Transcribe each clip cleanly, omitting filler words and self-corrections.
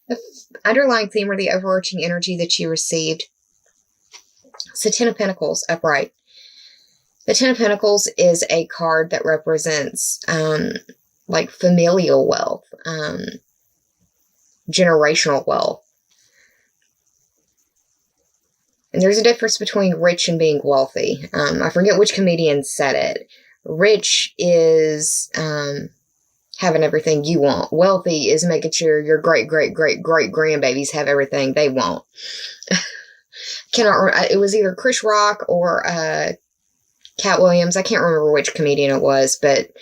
The underlying theme or the overarching energy that you received. So 10 of Pentacles, upright. The 10 of Pentacles is a card that represents like familial wealth, generational wealth. And there's a difference between rich and being wealthy. I forget which comedian said it. Rich is having everything you want. Wealthy is making sure your great-great-great-great-grandbabies have everything they want. It was either Chris Rock or Cat Williams. I can't remember which comedian it was, but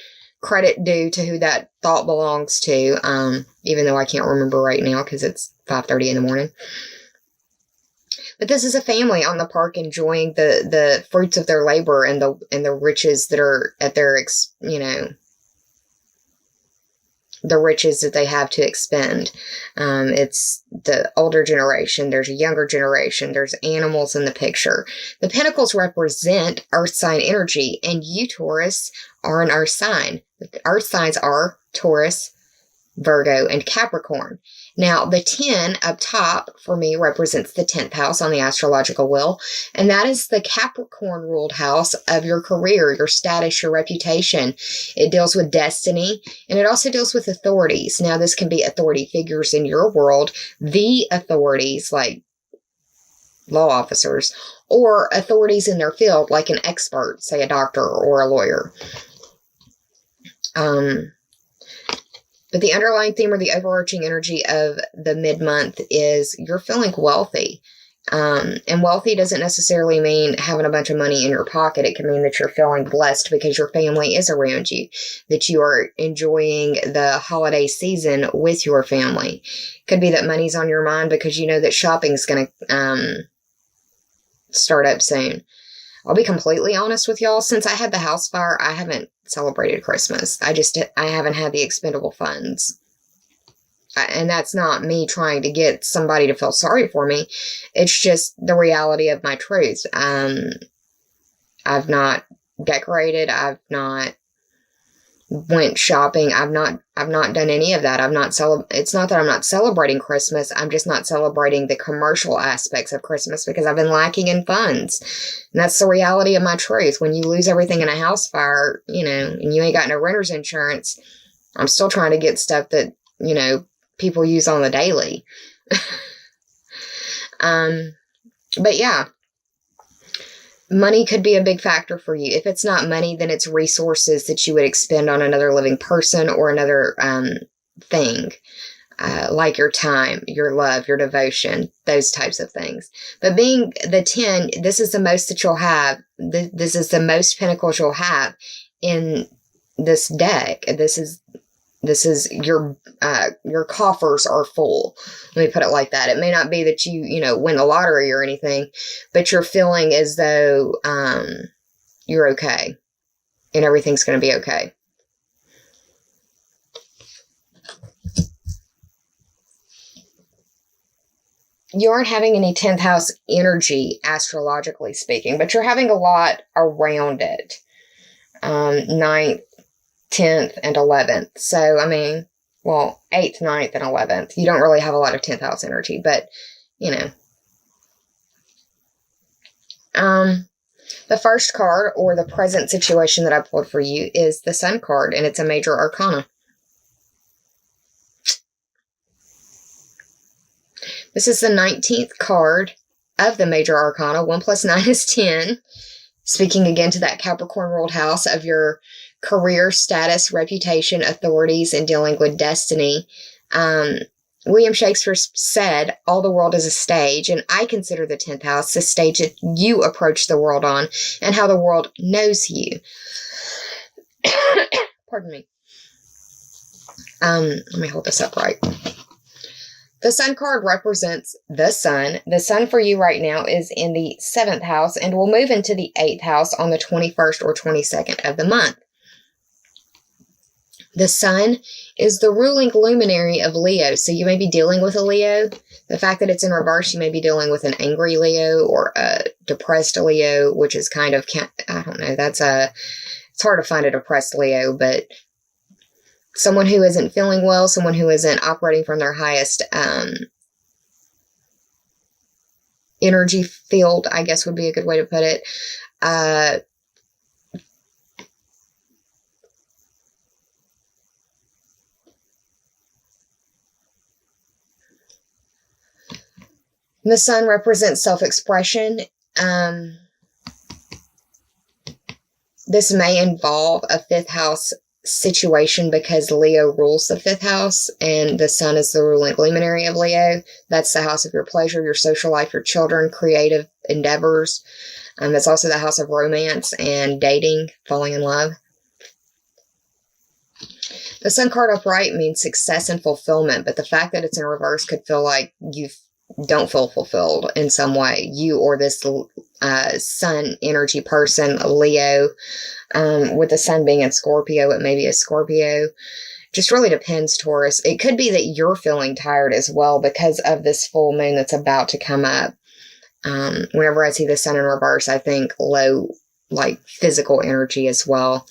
credit due to who that thought belongs to, even though I can't remember right now because it's 5:30 in the morning. But this is a family on the park enjoying the fruits of their labor and the riches that are at their, the riches that they have to expend. It's the older generation. There's a younger generation. There's animals in the picture. The Pentacles represent Earth sign energy, and you, Taurus, are an Earth sign. The Earth signs are Taurus, Virgo, and Capricorn. Now, the 10 up top for me represents the 10th house on the astrological wheel, and that is the Capricorn-ruled house of your career, your status, your reputation. It deals with destiny, and it also deals with authorities. Now, this can be authority figures in your world, the authorities like law officers, or authorities in their field like an expert, say a doctor or a lawyer. But the underlying theme or the overarching energy of the mid-month is you're feeling wealthy. And wealthy doesn't necessarily mean having a bunch of money in your pocket. It can mean that you're feeling blessed because your family is around you, that you are enjoying the holiday season with your family. Could be that money's on your mind because you know that shopping's going to start up soon. I'll be completely honest with y'all. Since I had the house fire, I haven't celebrated Christmas. I haven't had the expendable funds. And that's not me trying to get somebody to feel sorry for me. It's just the reality of my truth. I've not decorated. I've not went shopping. I've not done any of that. It's not that I'm not celebrating Christmas. I'm just not celebrating the commercial aspects of Christmas because I've been lacking in funds. And that's the reality of my truth. When you lose everything in a house fire, and you ain't got no renter's insurance, I'm still trying to get stuff that, people use on the daily. But yeah. Money could be a big factor for you. If it's not money, then it's resources that you would expend on another living person or another thing, like your time, your love, your devotion, those types of things. But being the 10, this is the most that you'll have. This is the most pentacles you'll have in this deck. This is your coffers are full. Let me put it like that. It may not be that you win the lottery or anything, but you're feeling as though you're okay and everything's going to be okay. You aren't having any 10th house energy, astrologically speaking, but you're having a lot around it. 9th, 10th, and 11th. So, 8th, 9th, and 11th. You don't really have a lot of 10th house energy, but, the first card, or the present situation that I pulled for you, is the Sun card, and it's a major arcana. This is the 19th card of the major arcana. 1 + 9 is 10. Speaking again to that Capricorn ruled house of your career, status, reputation, authorities, and dealing with destiny. William Shakespeare said, all the world is a stage, and I consider the 10th house the stage that you approach the world on and how the world knows you. Pardon me. Let me hold this up right. The Sun card represents the Sun. The Sun for you right now is in the 7th house and will move into the 8th house on the 21st or 22nd of the month. The Sun is the ruling luminary of Leo, so you may be dealing with a Leo. The fact that it's in reverse, you may be dealing with an angry Leo or a depressed Leo, which is kind of, I don't know, it's hard to find a depressed Leo, but someone who isn't feeling well, someone who isn't operating from their highest energy field, I guess would be a good way to put it. The sun represents self-expression. This may involve a fifth house situation because Leo rules the fifth house and the sun is the ruling luminary of Leo. That's the house of your pleasure, your social life, your children, creative endeavors. It's also the house of romance and dating, falling in love. The sun card upright means success and fulfillment, but the fact that it's in reverse could feel like you don't feel fulfilled in some way. You or this sun energy person, Leo, with the sun being in Scorpio, it may be a Scorpio. Just really depends, Taurus. It could be that you're feeling tired as well because of this full moon that's about to come up. Whenever I see the sun in reverse, I think low, like physical energy as well.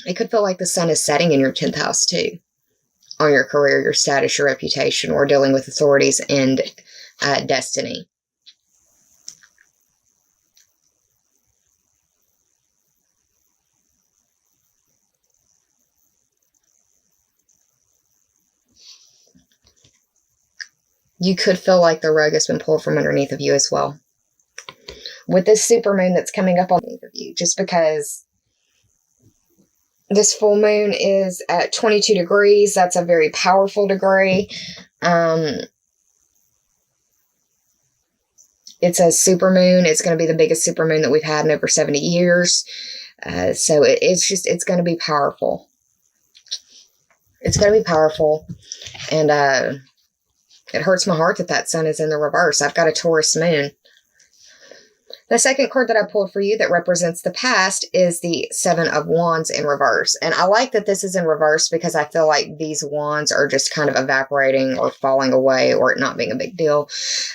It could feel like the sun is setting in your 10th house too, on your career, your status, your reputation, or dealing with authorities and destiny. You could feel like the rug has been pulled from underneath of you as well. With this supermoon that's coming up on underneath of you, just because this full moon is at 22 degrees. That's a very powerful degree. It's a supermoon. It's going to be the biggest supermoon that we've had in over 70 years. So it's going to be powerful. It's going to be powerful. And it hurts my heart that sun is in the reverse. I've got a Taurus moon. The second card that I pulled for you that represents the past is the Seven of Wands in reverse. And I like that this is in reverse because I feel like these wands are just kind of evaporating or falling away or it not being a big deal.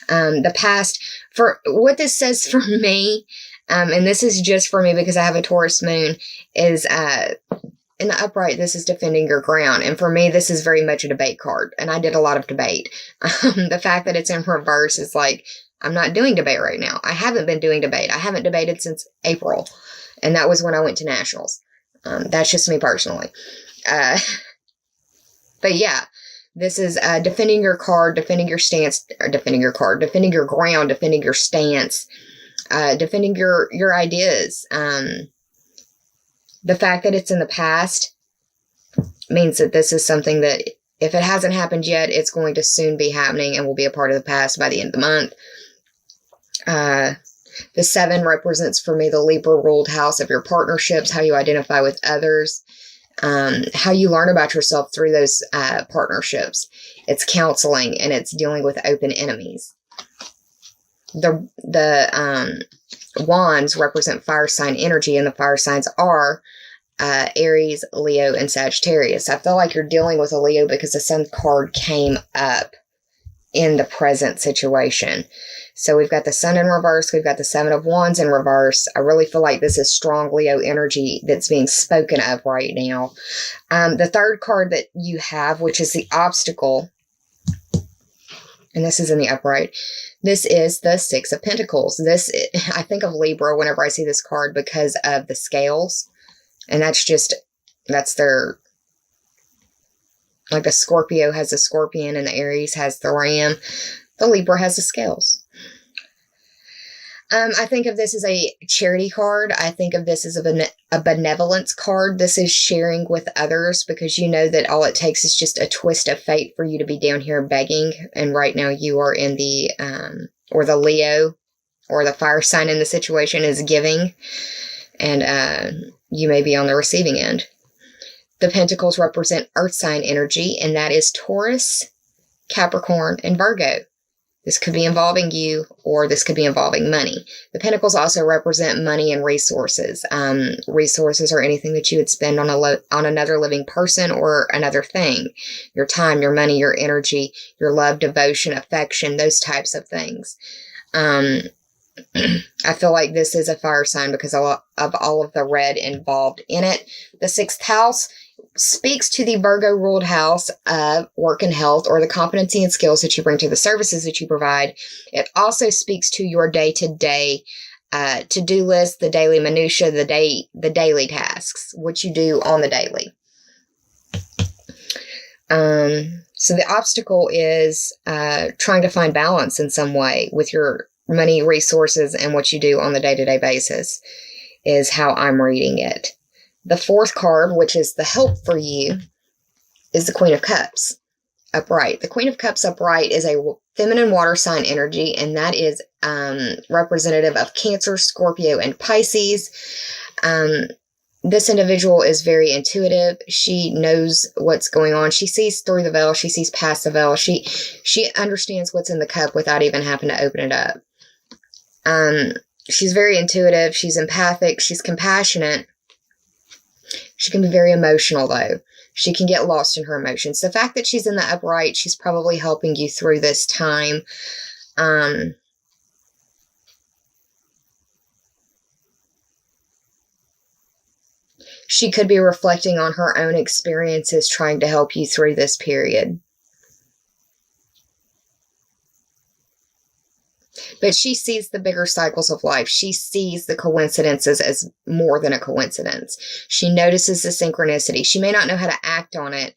The past, for what this says for me, and this is just for me because I have a Taurus moon, is in the upright, this is defending your ground. And for me, this is very much a debate card. And I did a lot of debate. The fact that it's in reverse is like, I'm not doing debate right now. I haven't been doing debate. I haven't debated since April. And that was when I went to nationals. That's just me personally. But yeah, this is defending your card, defending your stance, or defending your card, defending your ground, defending your stance, defending your ideas. The fact that it's in the past means that this is something that if it hasn't happened yet, it's going to soon be happening and will be a part of the past by the end of the month. The 7 represents for me the Libra ruled house of your partnerships, how you identify with others, how you learn about yourself through those partnerships. It's counseling and it's dealing with open enemies. The wands represent fire sign energy, and the fire signs are Aries, Leo, and Sagittarius. I feel like you're dealing with a Leo because the sun card came up in the present situation. So we've got the sun in reverse. We've got the 7 of Wands in reverse. I really feel like this is strong Leo energy that's being spoken of right now. The third card that you have, which is the obstacle, and this is in the upright, this is the 6 of Pentacles. I think of Libra whenever I see this card because of the scales. And that's their, like the Scorpio has the scorpion and the Aries has the ram. The Libra has the scales. I think of this as a charity card. I think of this as a benevolence card. This is sharing with others because you know that all it takes is just a twist of fate for you to be down here begging. And right now you are in the, or the Leo or the fire sign in the situation is giving. And you may be on the receiving end. The Pentacles represent earth sign energy, and that is Taurus, Capricorn, and Virgo. This could be involving you, or this could be involving money. The Pentacles also represent money and resources. Resources are anything that you would spend on another living person or another thing. Your time, your money, your energy, your love, devotion, affection, those types of things. I feel like this is a fire sign because of all of the red involved in it. The 6th house speaks to the Virgo ruled house of work and health, or the competency and skills that you bring to the services that you provide. It also speaks to your day-to-day to-do list, the daily minutia, the daily tasks, what you do on the daily. So the obstacle is trying to find balance in some way with your money, resources, and what you do on the day-to-day basis is how I'm reading it. The 4th card, which is the help for you, is the Queen of Cups upright. The Queen of Cups upright is a feminine water sign energy, and that is representative of Cancer, Scorpio, and Pisces. This individual is very intuitive. She knows what's going on. She sees through the veil. She sees past the veil. She understands what's in the cup without even having to open it up. She's very intuitive. She's empathic. She's compassionate. She can be very emotional, though. She can get lost in her emotions. The fact that she's in the upright, she's probably helping you through this time. She could be reflecting on her own experiences, trying to help you through this period. But she sees the bigger cycles of life. She sees the coincidences as more than a coincidence. She notices the synchronicity. She may not know how to act on it,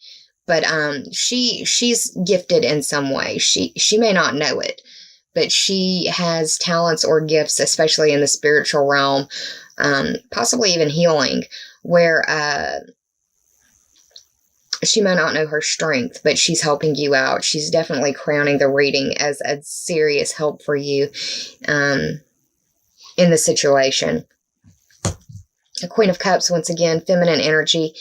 but she's gifted in some way. She may not know it, but she has talents or gifts, especially in the spiritual realm, possibly even healing, where she might not know her strength, but she's helping you out. She's definitely crowning the reading as a serious help for you in the situation. The Queen of Cups, once again, feminine energy,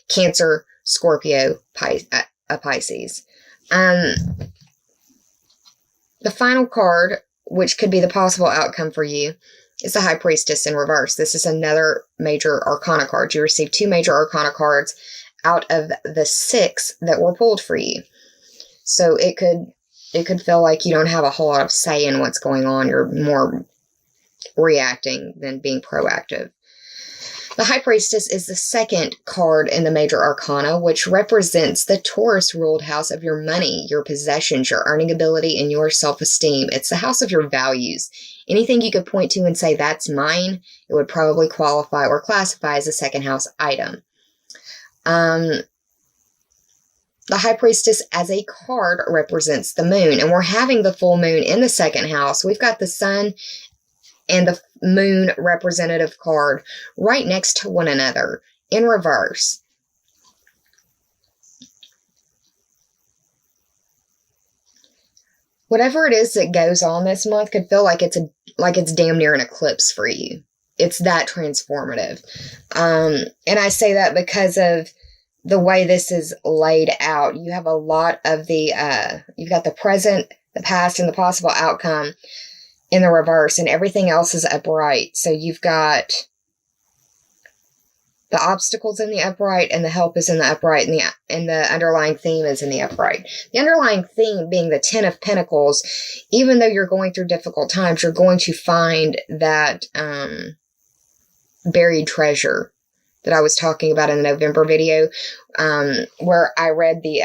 Cancer, Scorpio, Pisces. The final card, which could be the possible outcome for you, is the High Priestess in reverse. This is another major arcana card. You receive 2 major arcana cards out of the 6 that were pulled for you. So it could feel like you don't have a whole lot of say in what's going on. You're more reacting than being proactive. The High Priestess is the 2nd card in the major arcana, which represents the Taurus ruled house of your money, your possessions, your earning ability, and your self-esteem. It's the house of your values. Anything you could point to and say, that's mine, it would probably qualify or classify as a 2nd house item. The High Priestess as a card represents the moon, and we're having the full moon in the 2nd house. We've got the sun and the moon representative card right next to one another in reverse. Whatever it is that goes on this month could feel like it's damn near an eclipse for you. It's that transformative. And I say that because of the way this is laid out. You have a lot of you've got the present, the past, and the possible outcome in the reverse, and everything else is upright. So you've got the obstacles in the upright, and the help is in the upright, and the underlying theme is in the upright. The underlying theme being the 10 of Pentacles. Even though you're going through difficult times, you're going to find that buried treasure that I was talking about in the November video, where I read the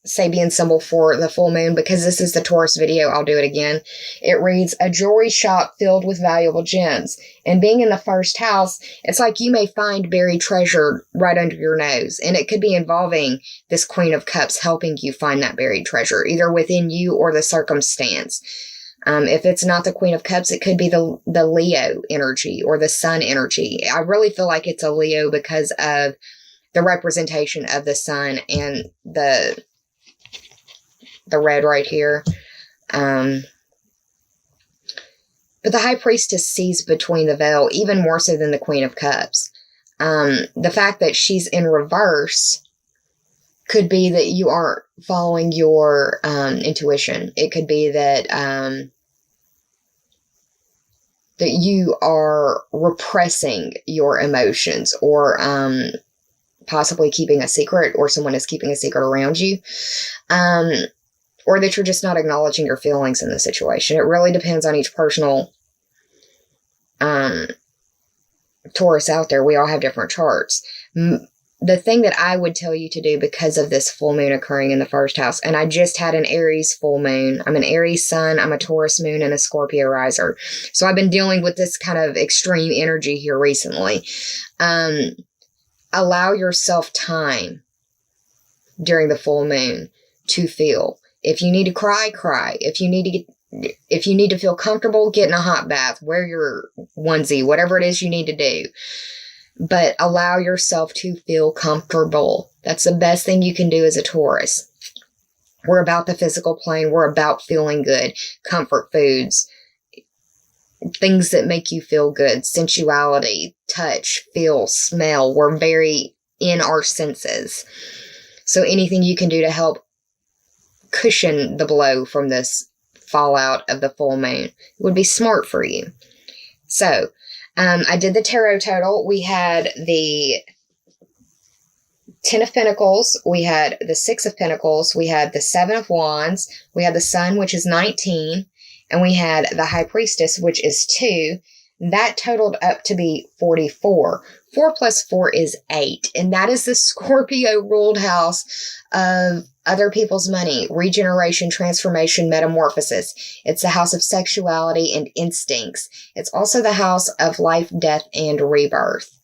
Sabian symbol for the full moon. Because this is the Taurus video, I'll do it again. It reads, a jewelry shop filled with valuable gems. And being in the 1st house, it's like you may find buried treasure right under your nose. And it could be involving this Queen of Cups helping you find that buried treasure, either within you or the circumstance. If it's not the Queen of Cups, it could be the Leo energy or the Sun energy. I really feel like it's a Leo because of the representation of the Sun and the red right here. But the High Priestess sees between the veil even more so than the Queen of Cups. The fact that she's in reverse could be that you aren't following your intuition. It could be that that you are repressing your emotions, or possibly keeping a secret, or someone is keeping a secret around you, or that you're just not acknowledging your feelings in the situation. It really depends on each personal Taurus out there. We all have different charts. The thing that I would tell you to do because of this full moon occurring in the first house, and I just had an Aries full moon. I'm an Aries sun, I'm a Taurus moon, and a Scorpio riser. So I've been dealing with this kind of extreme energy here recently. Allow yourself time during the full moon to feel. If you need to cry, cry. If you need to feel comfortable, get in a hot bath, wear your onesie, whatever it is you need to do. But allow yourself to feel comfortable. That's the best thing you can do as a Taurus. We're about the physical plane. We're about feeling good. Comfort foods. Things that make you feel good. Sensuality. Touch. Feel. Smell. We're very in our senses. So anything you can do to help cushion the blow from this fallout of the full moon would be smart for you. So, I did the tarot total. We had the 10 of Pentacles. We had the 6 of Pentacles. We had the 7 of Wands. We had the Sun, which is 19. And we had the High Priestess, which is 2. That totaled up to be 44. 4 plus 4 is 8. And that is the Scorpio ruled house of other people's money, regeneration, transformation, metamorphosis. It's the house of sexuality and instincts. It's also the house of life, death, and rebirth.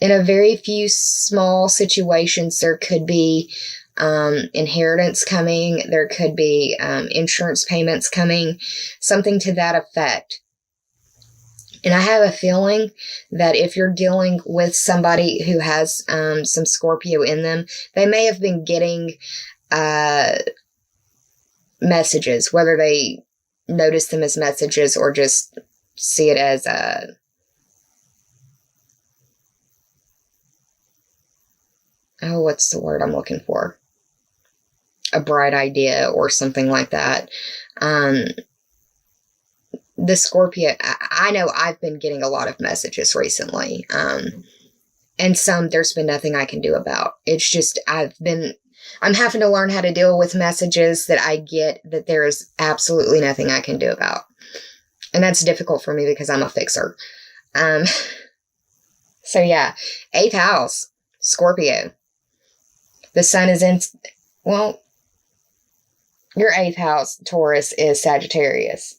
In a very few small situations, there could be inheritance coming. There could be insurance payments coming, something to that effect. And I have a feeling that if you're dealing with somebody who has some Scorpio in them, they may have been getting messages, whether they notice them as messages or just see it as what's the word I'm looking for? A bright idea or something like that. The Scorpio, I know I've been getting a lot of messages recently. And some there's been nothing I can do about. It's just, I'm having to learn how to deal with messages that I get that there is absolutely nothing I can do about. And that's difficult for me because I'm a fixer. So yeah, 8th house, Scorpio. The sun is in, well, your 8th house, Taurus, is Sagittarius.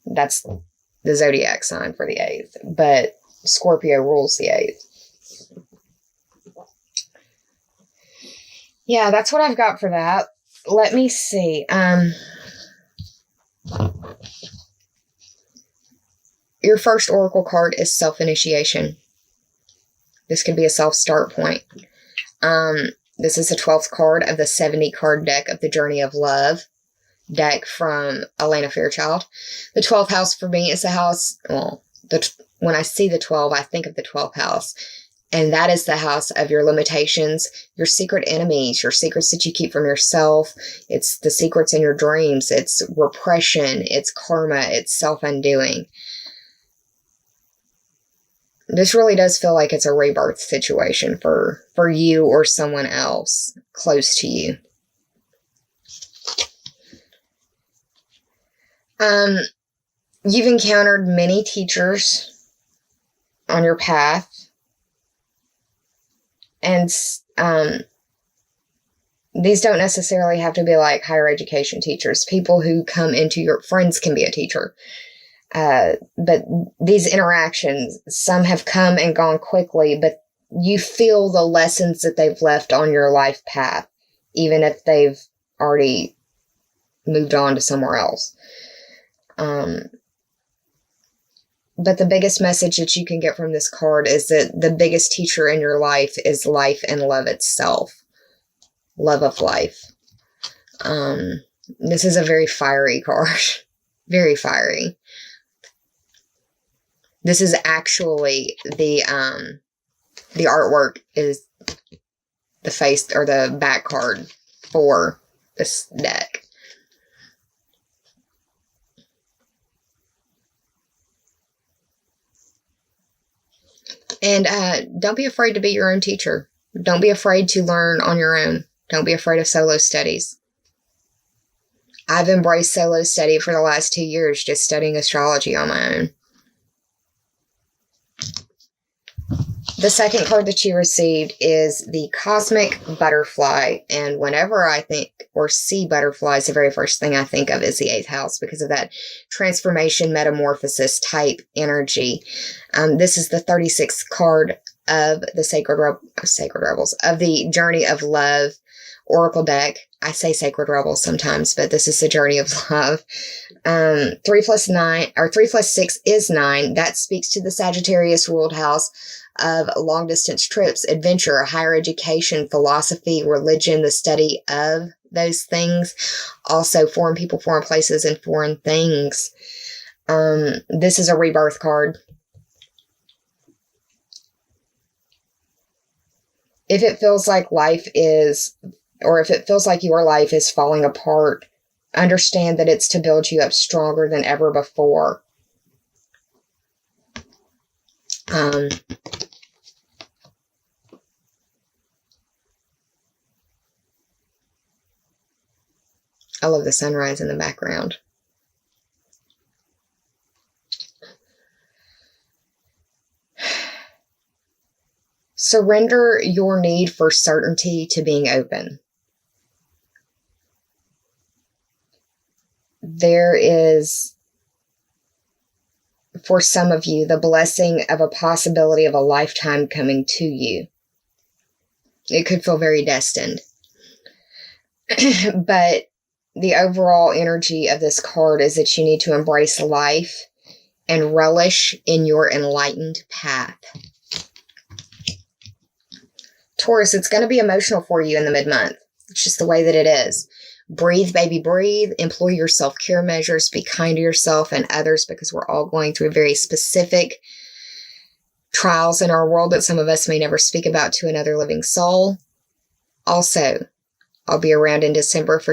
That's the zodiac sign for the 8th. But Scorpio rules the 8th. Yeah, that's what I've got for that. Let me see. Your first oracle card is self-initiation. This could be a self-start point. This is the 12th card of the 70 card deck of the Journey of Love deck from Elena Fairchild. The 12th house for me is the house, when I see the 12, I think of the 12th house. And that is the house of your limitations, your secret enemies, your secrets that you keep from yourself. It's the secrets in your dreams. It's repression. It's karma. It's self-undoing. This really does feel like it's a rebirth situation for you or someone else close to you. You've encountered many teachers on your path. And these don't necessarily have to be like higher education teachers. People who come into your friends can be a teacher. But these interactions, some have come and gone quickly, but you feel the lessons that they've left on your life path, even if they've already moved on to somewhere else. But the biggest message that you can get from this card is that the biggest teacher in your life is life and love itself. Love of life. This is a very fiery card. Very fiery. This is actually the artwork is the face or the back card for this deck. And don't be afraid to be your own teacher. Don't be afraid to learn on your own. Don't be afraid of solo studies. I've embraced solo study for the last 2 years, just studying astrology on my own. The second card that you received is the Cosmic Butterfly. And whenever I think or see butterflies, the very first thing I think of is the 8th house because of that transformation, metamorphosis type energy. This is the 36th card of the Sacred Rebels, of the Journey of Love Oracle deck. I say Sacred Rebels sometimes, but this is the Journey of Love. 3 plus 6 is 9. That speaks to the Sagittarius ruled house of long distance trips, adventure, higher education, philosophy, religion, the study of those things. Also foreign people, foreign places, and foreign things. This is a rebirth card. If it feels like life is, or if it feels like your life is falling apart, understand that it's to build you up stronger than ever before. I love the sunrise in the background. Surrender your need for certainty to being open. There is, for some of you, the blessing of a possibility of a lifetime coming to you. It could feel very destined. But the overall energy of this card is that you need to embrace life and relish in your enlightened path. Taurus, it's going to be emotional for you in the mid-month. It's just the way that it is. Breathe, baby, breathe. Employ your self-care measures. Be kind to yourself and others because we're all going through very specific trials in our world that some of us may never speak about to another living soul. Also, I'll be around in December for